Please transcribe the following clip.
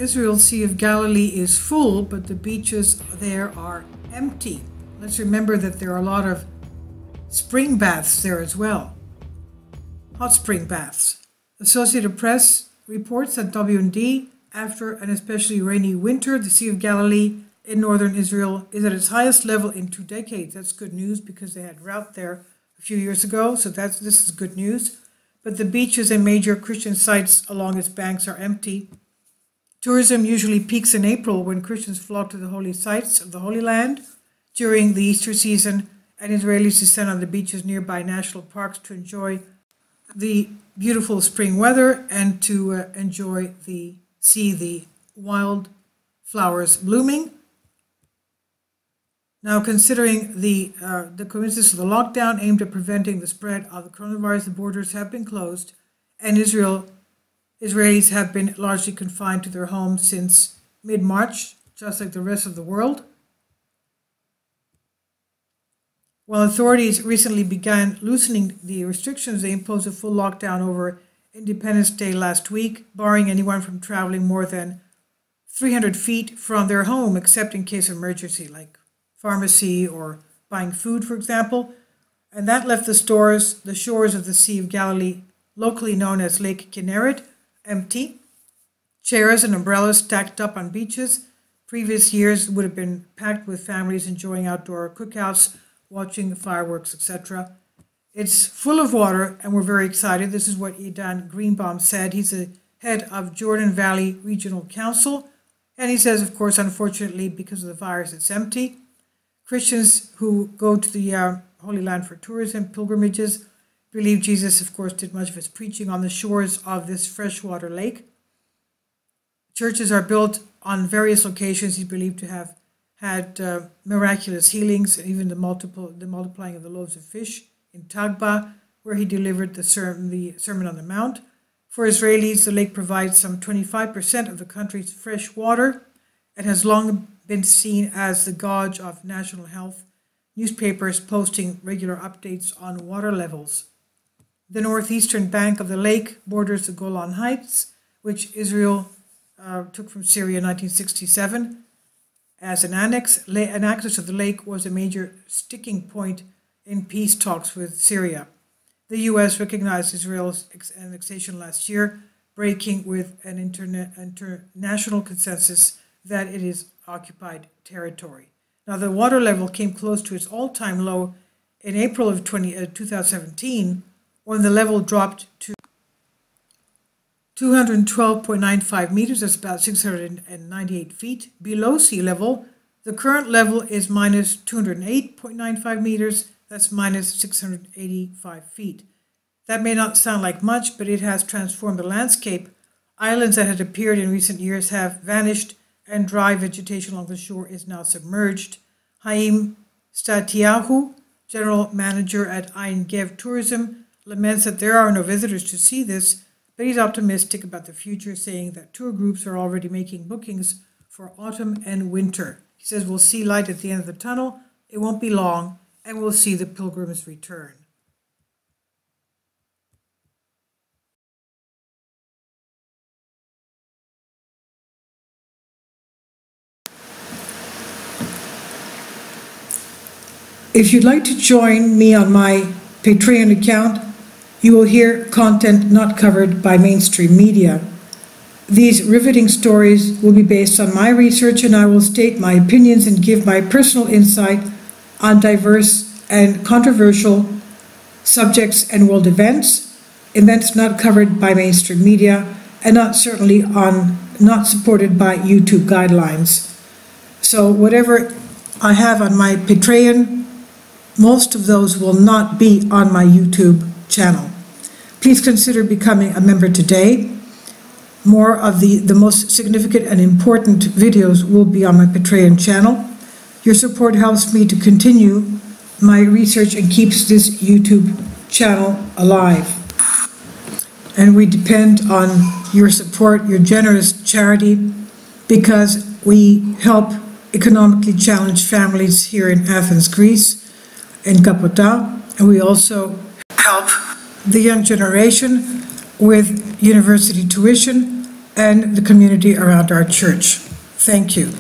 Israel's Sea of Galilee is full, but the beaches there are empty. Let's remember that there are a lot of spring baths there as well. Hot spring baths. Associated Press reports that W&D, after an especially rainy winter, the Sea of Galilee in northern Israel is at its highest level in 2 decades. That's good news because they had drought there a few years ago, so this is good news. But the beaches and major Christian sites along its banks are empty. Tourism usually peaks in April when Christians flock to the holy sites of the Holy Land during the Easter season, and Israelis descend on the beaches nearby national parks to enjoy the beautiful spring weather and to see the wild flowers blooming. Now, considering the coincidence of the lockdown aimed at preventing the spread of the coronavirus, the borders have been closed, and Israelis have been largely confined to their homes since mid-March, just like the rest of the world. While authorities recently began loosening the restrictions, they imposed a full lockdown over Independence Day last week, barring anyone from traveling more than 300 feet from their home, except in case of emergency, like pharmacy or buying food, for example. And that left the shores of the Sea of Galilee, locally known as Lake Kinneret, empty. Chairs and umbrellas stacked up on beaches. Previous years would have been packed with families enjoying outdoor cookouts, watching fireworks, etc. It's full of water, and we're very excited. This is what Idan Greenbaum said. He's the head of Jordan Valley Regional Council, and he says, of course, unfortunately, because of the virus, it's empty. Christians who go to the Holy Land for tourism, pilgrimages, believe Jesus, of course, did much of his preaching on the shores of this freshwater lake. Churches are built on various locations. He's believed to have had miraculous healings, even the multiplying of the loaves of fish in Tagba, where he delivered the Sermon on the Mount. For Israelis, the lake provides some 25% of the country's fresh water and has long been seen as the gauge of national health, newspapers posting regular updates on water levels. The northeastern bank of the lake borders the Golan Heights, which Israel took from Syria in 1967 as an annex. An access to the lake was a major sticking point in peace talks with Syria. The U.S. recognized Israel's annexation last year, breaking with an international consensus that it is occupied territory. Now, the water level came close to its all-time low in April of 2017, when the level dropped to 212.95 meters, that's about 698 feet, below sea level. The current level is minus 208.95 meters, that's minus 685 feet. That may not sound like much, but it has transformed the landscape. Islands that had appeared in recent years have vanished, and dry vegetation along the shore is now submerged. Haim Statiahu, general manager at Ein Gev Tourism, laments that there are no visitors to see this, but he's optimistic about the future, saying that tour groups are already making bookings for autumn and winter. He says we'll see light at the end of the tunnel, it won't be long, and we'll see the pilgrims return. If you'd like to join me on my Patreon account, you will hear content not covered by mainstream media. These riveting stories will be based on my research, and I will state my opinions and give my personal insight on diverse and controversial subjects and world events not covered by mainstream media, and not supported by YouTube guidelines. So whatever I have on my Patreon, most of those will not be on my YouTube channel. Please consider becoming a member today. More of the most significant and important videos will be on my Patreon channel. Your support helps me to continue my research and keeps this YouTube channel alive. And we depend on your support, your generous charity, because we help economically challenged families here in Athens, Greece, in Kapota, and we also help the young generation with university tuition and the community around our church. Thank you.